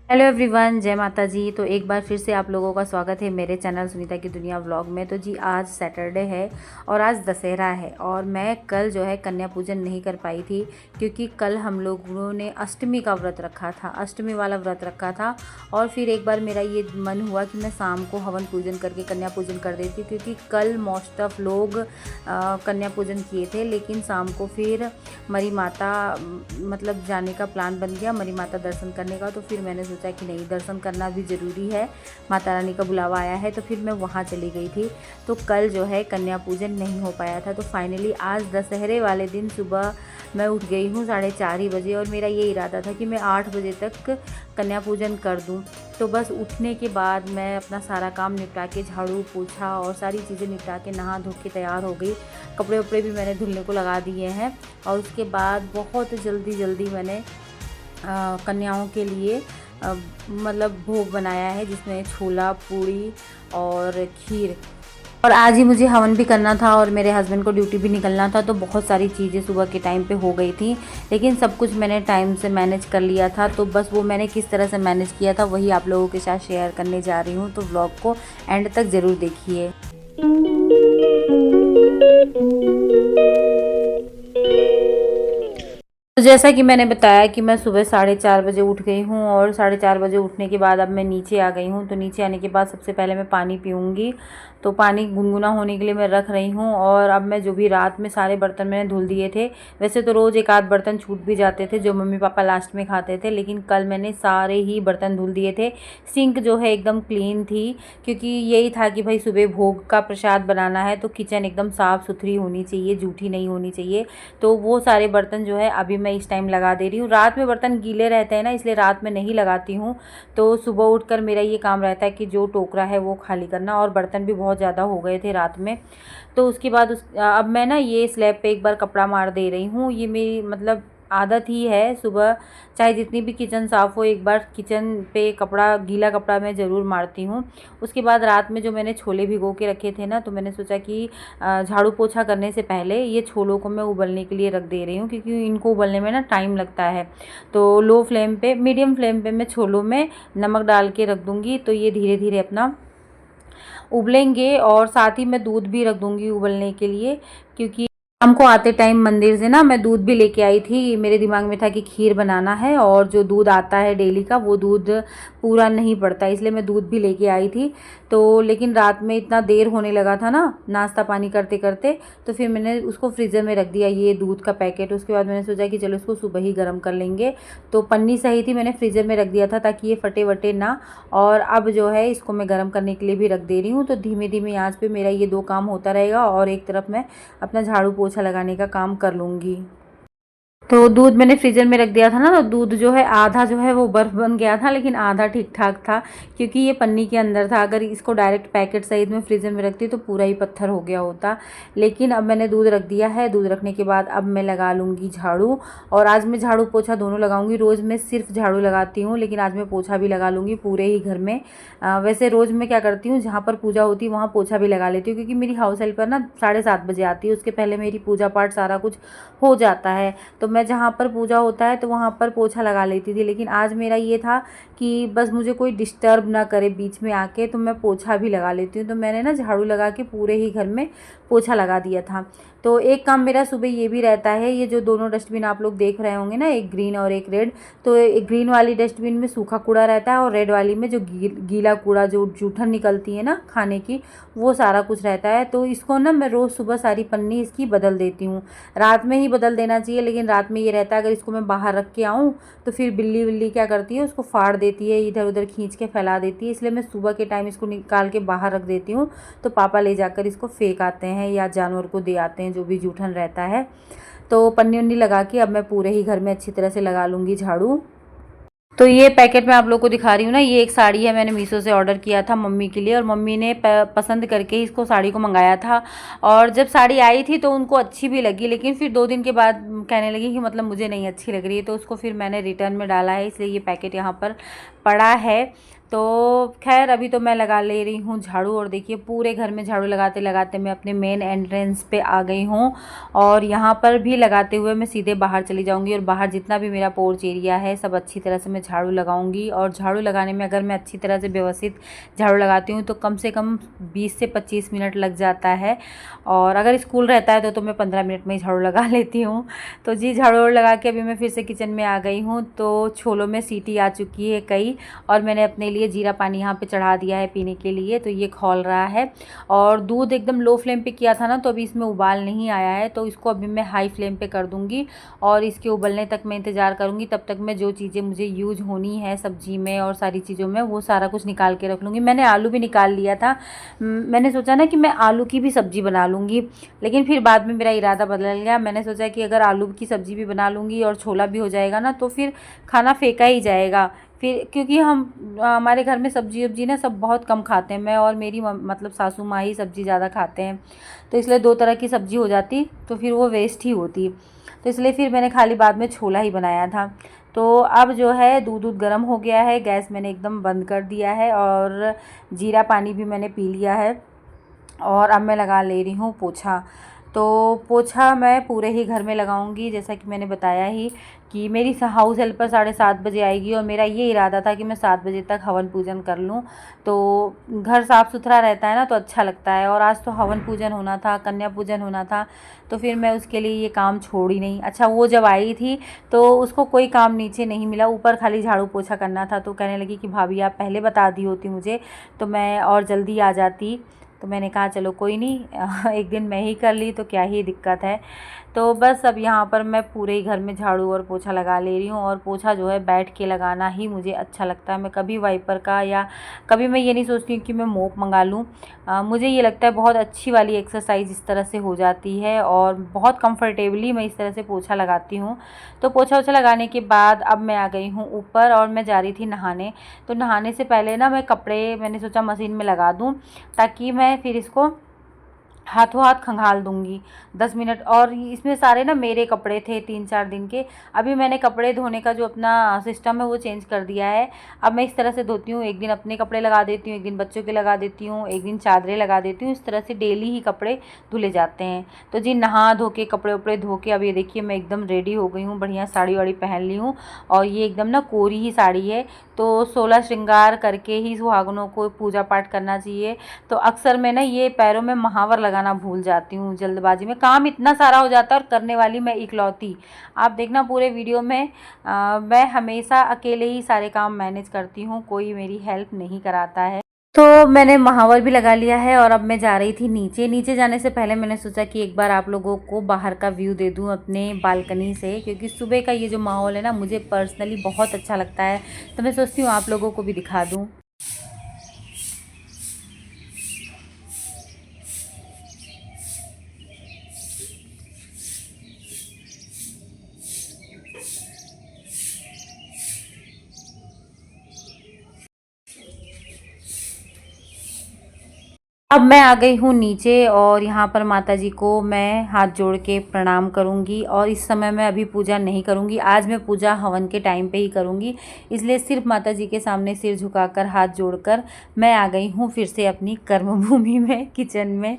Hello everyone, जय माता जी। तो एक बार फिर से आप लोगों का स्वागत है मेरे चैनल सुनीता की दुनिया व्लॉग में। तो जी आज सैटरडे है और आज दशहरा है और मैं कल जो है कन्या पूजन नहीं कर पाई थी क्योंकि कल हम लोगों ने अष्टमी का व्रत रखा था, अष्टमी वाला व्रत रखा था। और फिर एक बार मेरा ये मन हुआ कि मैं शाम को हवन पूजन करके कन्या पूजन कर देती, क्योंकि कल मोस्ट ऑफ लोग कन्या पूजन किए थे, लेकिन शाम को फिर मरी माता मतलब जाने का प्लान बन गया, मरी माता दर्शन करने का। तो फिर मैंने सोचा कि नहीं, दर्शन करना भी ज़रूरी है, माता रानी का बुलावा आया है। तो फिर मैं वहाँ चली गई थी। तो कल जो है कन्या पूजन नहीं हो पाया था। तो फाइनली आज दशहरे वाले दिन सुबह मैं उठ गई हूँ 4:30 ही बजे, और मेरा ये इरादा था कि मैं 8 बजे तक कन्या पूजन कर दूँ। तो बस उठने के बाद मैं अपना सारा काम निपटा के झाड़ू पोछा और सारी चीज़ें निपटा के नहा धो के तैयार हो गई। कपड़े वपड़े भी मैंने धुलने को लगा दिए हैं। और उसके बाद बहुत जल्दी मैंने कन्याओं के लिए मतलब भोग बनाया है, जिसमें छोला पूड़ी और खीर। और आज ही मुझे हवन भी करना था और मेरे हस्बैंड को ड्यूटी भी निकलना था। तो बहुत सारी चीज़ें सुबह के टाइम पे हो गई थी, लेकिन सब कुछ मैंने टाइम से मैनेज कर लिया था। तो बस वो मैंने किस तरह से मैनेज किया था वही आप लोगों के साथ शेयर करने जा रही हूँ। तो व्लॉग को एंड तक ज़रूर देखिए। तो जैसा कि मैंने बताया कि मैं सुबह 4:30 बजे उठ गई हूँ, और 4:30 बजे उठने के बाद अब मैं नीचे आ गई हूँ। तो नीचे आने के बाद सबसे पहले मैं पानी पीऊँगी। तो पानी गुनगुना होने के लिए मैं रख रही हूँ। और अब मैं जो भी रात में सारे बर्तन मैंने धुल दिए थे, वैसे तो रोज़ एक आध बर्तन छूट भी जाते थे जो मम्मी पापा लास्ट में खाते थे, लेकिन कल मैंने सारे ही बर्तन धुल दिए थे। सिंक जो है एकदम क्लीन थी, क्योंकि यही था कि भाई सुबह भोग का प्रसाद बनाना है तो किचन एकदम साफ़ सुथरी होनी चाहिए, जूठी नहीं होनी चाहिए। तो वो सारे बर्तन जो है अभी मैं इस टाइम लगा दे रही हूँ। रात में बर्तन गीले रहते हैं ना, इसलिए रात में नहीं लगाती हूँ। तो सुबह उठकर मेरा ये काम रहता है कि जो टोकरा है वो खाली करना, और बर्तन भी बहुत ज़्यादा हो गए थे रात में। तो उसके बाद अब मैं ना ये स्लैब पे एक बार कपड़ा मार दे रही हूँ। ये मेरी मतलब आदत ही है, सुबह चाहे जितनी भी किचन साफ़ हो एक बार किचन पे कपड़ा, गीला कपड़ा मैं ज़रूर मारती हूँ। उसके बाद रात में जो मैंने छोले भिगो के रखे थे ना, तो मैंने सोचा कि झाड़ू पोछा करने से पहले ये छोलों को मैं उबलने के लिए रख दे रही हूँ, क्योंकि इनको उबलने में ना टाइम लगता है। तो लो फ्लेम पे, मीडियम फ्लेम पे मैं छोलों में नमक डाल के रख दूँगी, तो ये धीरे धीरे अपना उबलेंगे। और साथ ही मैं दूध भी रख दूँगी उबलने के लिए, क्योंकि शाम को आते टाइम मंदिर से ना मैं दूध भी लेके आई थी। मेरे दिमाग में था कि खीर बनाना है, और जो दूध आता है डेली का वो दूध पूरा नहीं पड़ता, इसलिए मैं दूध भी लेके आई थी। तो लेकिन रात में इतना देर होने लगा था ना नाश्ता पानी करते करते, तो फिर मैंने उसको फ्रीज़र में रख दिया ये दूध का पैकेट। उसके बाद मैंने सोचा कि चलो इसको सुबह ही गर्म कर लेंगे। तो पन्नी सही थी, मैंने फ्रीज़र में रख दिया था ताकि ये फटे वटे ना। और अब जो है इसको मैं गर्म करने के लिए भी रख दे रही हूँ। तो धीमे धीमे आँच पे मेरा ये 2 काम होता रहेगा, और एक तरफ मैं अपना झाड़ू पोछा लगाने का काम कर लूँगी। तो दूध मैंने फ्रीज़र में रख दिया था ना, तो दूध जो है आधा जो है वो बर्फ़ बन गया था, लेकिन आधा ठीक ठाक था, क्योंकि ये पन्नी के अंदर था। अगर इसको डायरेक्ट पैकेट सहित में फ्रीज़र में रखती तो पूरा ही पत्थर हो गया होता। लेकिन अब मैंने दूध रख दिया है। दूध रखने के बाद अब मैं लगा लूँगी झाड़ू। और आज मैं झाड़ू पोछा दोनों लगाऊंगी। रोज़ मैं सिर्फ झाड़ू लगाती हूँ, लेकिन आज मैं पोछा भी लगा लूँगी पूरे ही घर में। वैसे रोज़ मैं क्या करती हूँ, जहाँ पर पूजा होती है वहाँ पोछा भी लगा लेती हूँ, क्योंकि मेरी हाउस हेल्पर ना 7:30 बजे आती है, उसके पहले मेरी पूजा पाठ सारा कुछ हो जाता है। तो मैं जहाँ पर पूजा होता है तो वहाँ पर पोछा लगा लेती थी, लेकिन आज मेरा ये था कि बस मुझे कोई डिस्टर्ब ना करे बीच में आके, तो मैं पोछा भी लगा लेती हूँ। तो मैंने ना झाड़ू लगा के पूरे ही घर में पोछा लगा दिया था। तो एक काम मेरा सुबह ये भी रहता है, ये जो दोनों डस्टबिन आप लोग देख रहे होंगे ना, एक ग्रीन और एक रेड, तो एक ग्रीन वाली डस्टबिन में सूखा कूड़ा रहता है, और रेड वाली में जो गीला कूड़ा, जो जूठन निकलती है ना खाने की, वो सारा कुछ रहता है। तो इसको ना मैं रोज़ सुबह सारी पन्नी इसकी बदल देती हूँ। रात में ही बदल देना चाहिए, लेकिन रात में ये रहता है अगर इसको मैं बाहर रख के आऊँ तो फिर बिल्ली विल्ली क्या करती है, उसको फाड़ देती है, इधर उधर खींच के फैला देती है। इसलिए मैं सुबह के टाइम इसको निकाल के बाहर रख देती हूँ, तो पापा ले जाकर इसको फेंक आते हैं या जानवर को दे आते हैं, जो भी जूठन रहता है। तो पन्नी उन्नी लगा के अब मैं पूरे ही घर में अच्छी तरह से लगा लूँगी झाड़ू। तो ये पैकेट मैं आप लोग को दिखा रही हूँ ना, ये एक साड़ी है, मैंने मीशो से ऑर्डर किया था मम्मी के लिए, और मम्मी ने पसंद करके ही इसको साड़ी को मंगाया था। और जब साड़ी आई थी तो उनको अच्छी भी लगी, लेकिन फिर 2 दिन के बाद कहने लगी कि मतलब मुझे नहीं अच्छी लग रही है, तो उसको फिर मैंने रिटर्न में डाला है, इसलिए ये पैकेट यहाँ पर पड़ा है। तो खैर अभी तो मैं लगा ले रही हूँ झाड़ू, और देखिए पूरे घर में झाड़ू लगाते लगाते मैं अपने मेन एंट्रेंस पे आ गई हूँ। और यहाँ पर भी लगाते हुए मैं सीधे बाहर चली जाऊँगी, और बाहर जितना भी मेरा पोर्च एरिया है सब अच्छी तरह से मैं झाड़ू लगाऊँगी। और झाड़ू लगाने में अगर मैं अच्छी तरह से व्यवस्थित झाड़ू लगाती हूँ तो कम से कम 20 से 25 मिनट लग जाता है, और अगर स्कूल रहता है तो मैं 15 मिनट में ही झाड़ू लगा लेती हूँ। तो जी झाड़ू लगा के अभी मैं फिर से किचन में आ गई हूँ। तो छोलों में सीटी आ चुकी है कई, और मैंने अपने लिए जीरा पानी यहाँ पे चढ़ा दिया है पीने के लिए, तो ये खौल रहा है। और दूध एकदम लो फ्लेम पे किया था ना, तो अभी इसमें उबाल नहीं आया है, तो इसको अभी मैं हाई फ्लेम पे कर दूँगी और इसके उबलने तक मैं इंतज़ार करूँगी। तब तक मैं जो चीज़ें मुझे यूज होनी है सब्जी में और सारी चीज़ों में वो सारा कुछ निकाल के रख लूँगी। मैंने आलू भी निकाल लिया था, मैंने सोचा ना कि मैं आलू की भी सब्ज़ी बना लूँगी, लेकिन फिर बाद में मेरा इरादा बदल गया। मैंने सोचा कि अगर आलू की सब्ज़ी भी बना लूँगी और छोला भी हो जाएगा ना, तो फिर खाना फेंका ही जाएगा। फिर क्योंकि हमारे घर में सब्जी वब्जी ना सब बहुत कम खाते हैं, मैं और मेरी मतलब सासू माँ ही सब्ज़ी ज़्यादा खाते हैं, तो इसलिए 2 तरह की सब्ज़ी हो जाती तो फिर वो वेस्ट ही होती। तो इसलिए फिर मैंने खाली बाद में छोला ही बनाया था। तो अब जो है दूध गर्म हो गया है, गैस मैंने एकदम बंद कर दिया है, और जीरा पानी भी मैंने पी लिया है। और अब मैं लगा ले रही हूँ पोछा। तो पोछा मैं पूरे ही घर में लगाऊंगी, जैसा कि मैंने बताया ही कि मेरी हाउस हेल्पर 7:30 बजे आएगी, और मेरा ये इरादा था कि मैं 7 बजे तक हवन पूजन कर लूँ, तो घर साफ़ सुथरा रहता है ना, तो अच्छा लगता है। और आज तो हवन पूजन होना था, कन्या पूजन होना था, तो फिर मैं उसके लिए ये काम छोड़ी नहीं। अच्छा, वो जब आई थी तो उसको कोई काम नीचे नहीं मिला, ऊपर खाली झाड़ू पोछा करना था, तो कहने लगी कि भाभी आप पहले बता दी होती मुझे तो मैं और जल्दी आ जाती। तो मैंने कहा चलो कोई नहीं, एक दिन मैं ही कर ली तो क्या ही दिक्कत है। तो बस अब यहाँ पर मैं पूरे ही घर में झाड़ू और पोछा लगा ले रही हूँ, और पोछा जो है बैठ के लगाना ही मुझे अच्छा लगता है। मैं कभी वाइपर का या कभी मैं ये नहीं सोचती हूँ कि मैं मोप मंगा लूँ। मुझे ये लगता है बहुत अच्छी वाली एक्सरसाइज इस तरह से हो जाती है, और बहुत कंफर्टेबली मैं इस तरह से पोछा लगाती हूँ। तो पोछा वोछा लगाने के बाद अब मैं आ गई हूँ ऊपर, और मैं जा रही थी नहाने। तो नहाने से पहले ना मैं कपड़े मैंने सोचा मशीन में लगा दूँ, ताकि मैं फिर इसको हाथों हाथ खंगाल दूंगी 10 मिनट। और इसमें सारे ना मेरे कपड़े थे 3-4 दिन के। अभी मैंने कपड़े धोने का जो अपना सिस्टम है वो चेंज कर दिया है। अब मैं इस तरह से धोती हूँ, एक दिन अपने कपड़े लगा देती हूँ, एक दिन बच्चों के लगा देती हूँ, एक दिन चादरें लगा देती हूँ। इस तरह से डेली ही कपड़े धुले जाते हैं। तो जी नहा धो के कपड़े उपड़े धो के अब ये देखिए मैं एकदम रेडी हो गई हूँ, बढ़िया साड़ी वाड़ी पहन ली हूँ, और ये एकदम ना कोरी ही साड़ी है। तो 16 श्रृंगार करके ही सुहागनों को पूजा पाठ करना चाहिए। तो अक्सर मैं ना ये पैरों में महावर लगाना भूल जाती हूँ, जल्दबाजी में काम इतना सारा हो जाता है, और करने वाली मैं इकलौती। आप देखना पूरे वीडियो में मैं हमेशा अकेले ही सारे काम मैनेज करती हूँ, कोई मेरी हेल्प नहीं कराता है। तो मैंने महावर भी लगा लिया है, और अब मैं जा रही थी नीचे जाने से पहले मैंने सोचा कि एक बार आप लोगों को बाहर का व्यू दे दूं अपने बालकनी से, क्योंकि सुबह का ये जो माहौल है ना मुझे पर्सनली बहुत अच्छा लगता है, तो मैं सोचती हूँ आप लोगों को भी दिखा दूँ। अब मैं आ गई हूँ नीचे, और यहाँ पर माता जी को मैं हाथ जोड़ के प्रणाम करूँगी। और इस समय मैं अभी पूजा नहीं करूँगी, आज मैं पूजा हवन के टाइम पे ही करूँगी, इसलिए सिर्फ माता जी के सामने सिर झुकाकर हाथ जोड़कर मैं आ गई हूँ फिर से अपनी कर्मभूमि में, किचन में।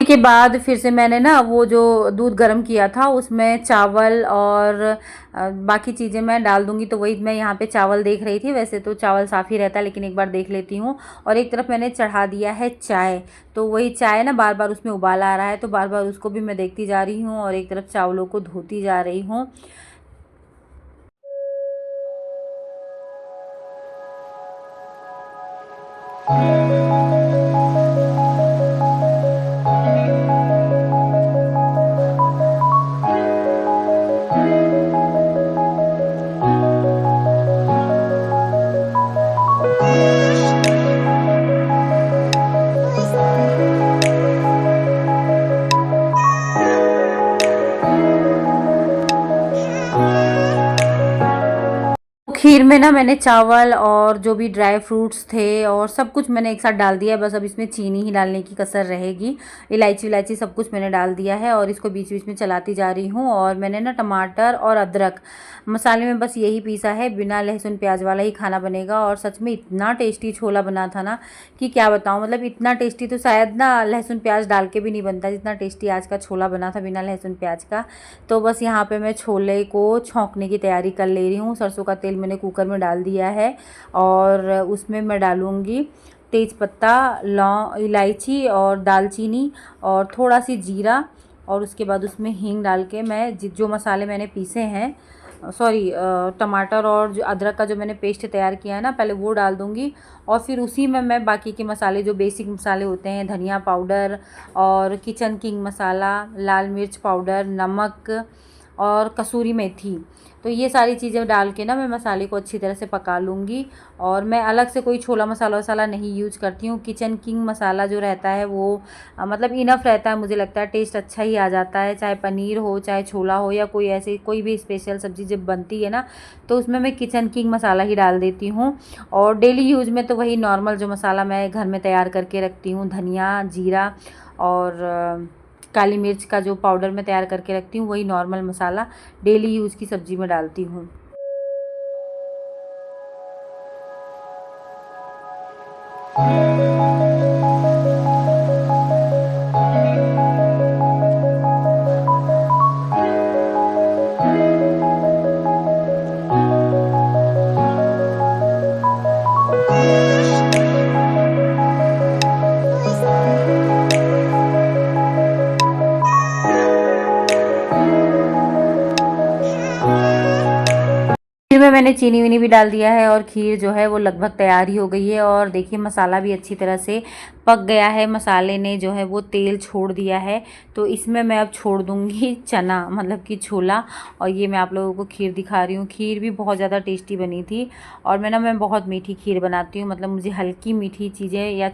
के बाद फिर से मैंने ना वो जो दूध गर्म किया था उसमें चावल और बाकी चीज़ें मैं डाल दूंगी। तो वही मैं यहाँ पे चावल देख रही थी, वैसे तो चावल साफ़ ही रहता है लेकिन एक बार देख लेती हूँ। और एक तरफ मैंने चढ़ा दिया है चाय, तो वही चाय ना बार बार उसमें उबाल आ रहा है, तो बार बार उसको भी मैं देखती जा रही हूँ और एक तरफ चावलों को धोती जा रही हूँ। खीर में ना मैंने चावल और जो भी ड्राई फ्रूट्स थे और सब कुछ मैंने एक साथ डाल दिया है। बस अब इसमें चीनी ही डालने की कसर रहेगी। इलायची विलायची सब कुछ मैंने डाल दिया है और इसको बीच बीच में चलाती जा रही हूँ। और मैंने ना टमाटर और अदरक मसाले में बस यही पीसा है, बिना लहसुन प्याज वाला ही खाना बनेगा। और सच में इतना टेस्टी छोला बना था ना कि क्या बताऊँ, मतलब इतना टेस्टी तो शायद ना लहसुन प्याज डाल के भी नहीं बनता जितना टेस्टी आज का छोला बना था बिना लहसुन प्याज का। तो बस यहाँ पे मैं छोले को छौंकने की तैयारी कर ले रही हूँ। सरसों का तेल मैंने कुकर में डाल दिया है और उसमें मैं डालूँगी तेज पत्ता, लौंग, इलायची और दालचीनी और थोड़ा सी जीरा। और उसके बाद उसमें हींग डाल के मैं जो मसाले मैंने पीसे हैं, सॉरी, टमाटर और जो अदरक का जो मैंने पेस्ट तैयार किया है ना, पहले वो डाल दूँगी। और फिर उसी में मैं बाकी के मसाले, जो बेसिक मसाले होते हैं, धनिया पाउडर और किचन किंग मसाला, लाल मिर्च पाउडर, नमक और कसूरी मेथी, तो ये सारी चीज़ें डाल के ना मैं मसाले को अच्छी तरह से पका लूँगी। और मैं अलग से कोई छोला मसाला वसाला नहीं यूज करती हूँ। किचन किंग मसाला जो रहता है वो मतलब इनफ रहता है, मुझे लगता है टेस्ट अच्छा ही आ जाता है। चाहे पनीर हो, चाहे छोला हो, या कोई ऐसी कोई भी स्पेशल सब्ज़ी जब बनती है ना, तो उसमें मैं किचन किंग मसाला ही डाल देती हूँ। और डेली यूज़ में तो वही नॉर्मल जो मसाला मैं घर में तैयार करके रखती हूँ, धनिया, जीरा और काली मिर्च का जो पाउडर मैं तैयार करके रखती हूँ, वही नॉर्मल मसाला डेली यूज़ की सब्ज़ी में डालती हूँ। खीर में मैंने चीनी वीनी भी डाल दिया है और खीर जो है वो लगभग तैयार ही हो गई है। और देखिए मसाला भी अच्छी तरह से पक गया है, मसाले ने जो है वो तेल छोड़ दिया है। तो इसमें मैं अब छोड़ दूंगी चना, मतलब कि छोला। और ये मैं आप लोगों को खीर दिखा रही हूँ। खीर भी बहुत ज़्यादा टेस्टी बनी थी। और मैं बहुत मीठी खीर बनाती हूँ, मतलब मुझे हल्की मीठी चीज़ें या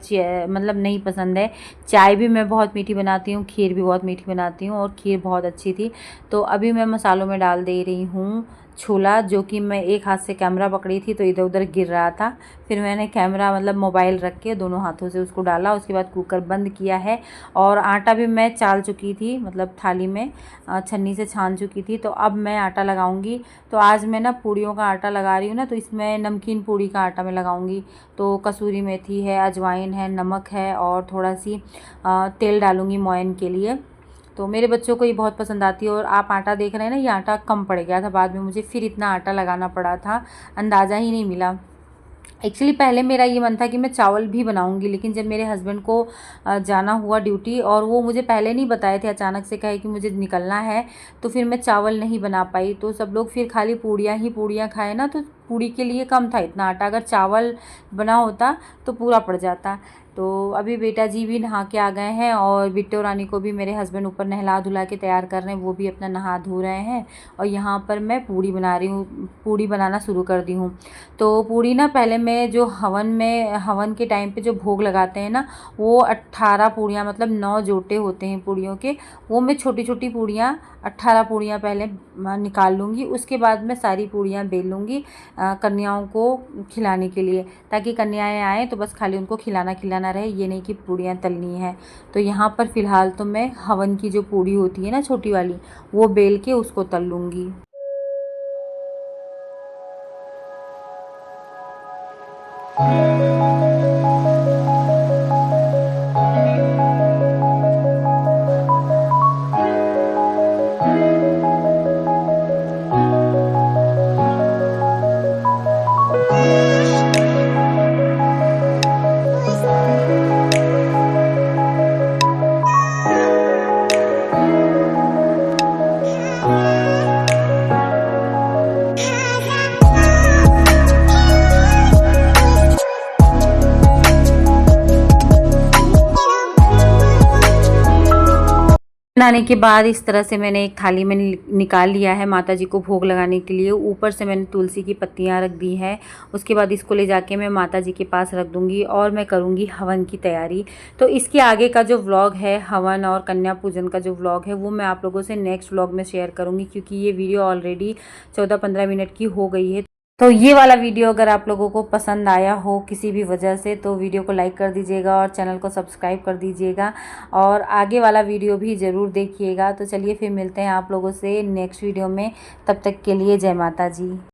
मतलब नहीं पसंद है। चाय भी मैं बहुत मीठी बनाती हूँ, खीर भी बहुत मीठी बनाती हूँ, और खीर बहुत अच्छी थी। तो अभी मैं मसालों में डाल दे रही हूँ छोला, जो कि मैं एक हाथ से कैमरा पकड़ी थी तो इधर उधर गिर रहा था। फिर मैंने कैमरा मतलब मोबाइल रख के दोनों हाथों से उसको डाला। उसके बाद कुकर बंद किया है। और आटा भी मैं चाल चुकी थी, मतलब थाली में छन्नी से छान चुकी थी। तो अब मैं आटा लगाऊंगी। तो आज मैं ना पूड़ियों का आटा लगा रही हूँ ना, तो इसमें नमकीन पूड़ी का आटा मैं लगाऊंगी। तो कसूरी मेथी है, अजवाइन है, नमक है और थोड़ा सी तेल डालूंगी मोयन के लिए। तो मेरे बच्चों को ये बहुत पसंद आती है। और आप आटा देख रहे हैं ना, ये आटा कम पड़ गया था बाद में मुझे, फिर इतना आटा लगाना पड़ा था, अंदाज़ा ही नहीं मिला। एक्चुअली पहले मेरा ये मन था कि मैं चावल भी बनाऊंगी, लेकिन जब मेरे हस्बैंड को जाना हुआ ड्यूटी और वो मुझे पहले नहीं बताए थे, अचानक से कहे कि मुझे निकलना है, तो फिर मैं चावल नहीं बना पाई। तो सब लोग फिर खाली पूड़ियाँ ही पूड़ियाँ खाए ना, तो पूड़ी के लिए कम था इतना आटा। अगर चावल बना होता तो पूरा पड़ जाता। तो अभी बेटा जी भी नहा के आ गए हैं और बिट्टू रानी को भी मेरे हस्बैंड ऊपर नहला धुला के तैयार कर रहे हैं, वो भी अपना नहा धो रहे हैं। और यहाँ पर मैं पूड़ी बना रही हूँ, पूड़ी बनाना शुरू कर दी हूँ। तो पूड़ी ना पहले मैं जो हवन के टाइम पे जो भोग लगाते हैं ना, वो 18 पूड़ियाँ, मतलब 9 जोटे होते हैं पूड़ियों के, वो मैं छोटी छोटी पूड़ियाँ 18 पूड़ियाँ पहले निकाल लूँगी। उसके बाद मैं सारी पूड़ियाँ बेल लूँगी कन्याओं को खिलाने के लिए, ताकि कन्याएँ आएँ तो बस खाली उनको खिलाना खिलाना रहे, ये नहीं कि पूड़ियाँ तलनी है। तो यहाँ पर फ़िलहाल तो मैं हवन की जो पूड़ी होती है ना छोटी वाली, वो बेल के उसको तल लूँगी। बनाने के बाद इस तरह से मैंने एक थाली में निकाल लिया है माता जी को भोग लगाने के लिए। ऊपर से मैंने तुलसी की पत्तियां रख दी हैं। उसके बाद इसको ले जाके मैं माता जी के पास रख दूंगी और मैं करूंगी हवन की तैयारी। तो इसके आगे का जो व्लॉग है, हवन और कन्या पूजन का जो व्लॉग है, वो मैं आप लोगों से नेक्स्ट व्लॉग में शेयर करूँगी, क्योंकि ये वीडियो ऑलरेडी 14-15 मिनट की हो गई है। तो ये वाला वीडियो अगर आप लोगों को पसंद आया हो किसी भी वजह से तो वीडियो को लाइक कर दीजिएगा और चैनल को सब्सक्राइब कर दीजिएगा और आगे वाला वीडियो भी ज़रूर देखिएगा। तो चलिए फिर मिलते हैं आप लोगों से नेक्स्ट वीडियो में, तब तक के लिए जय माता जी।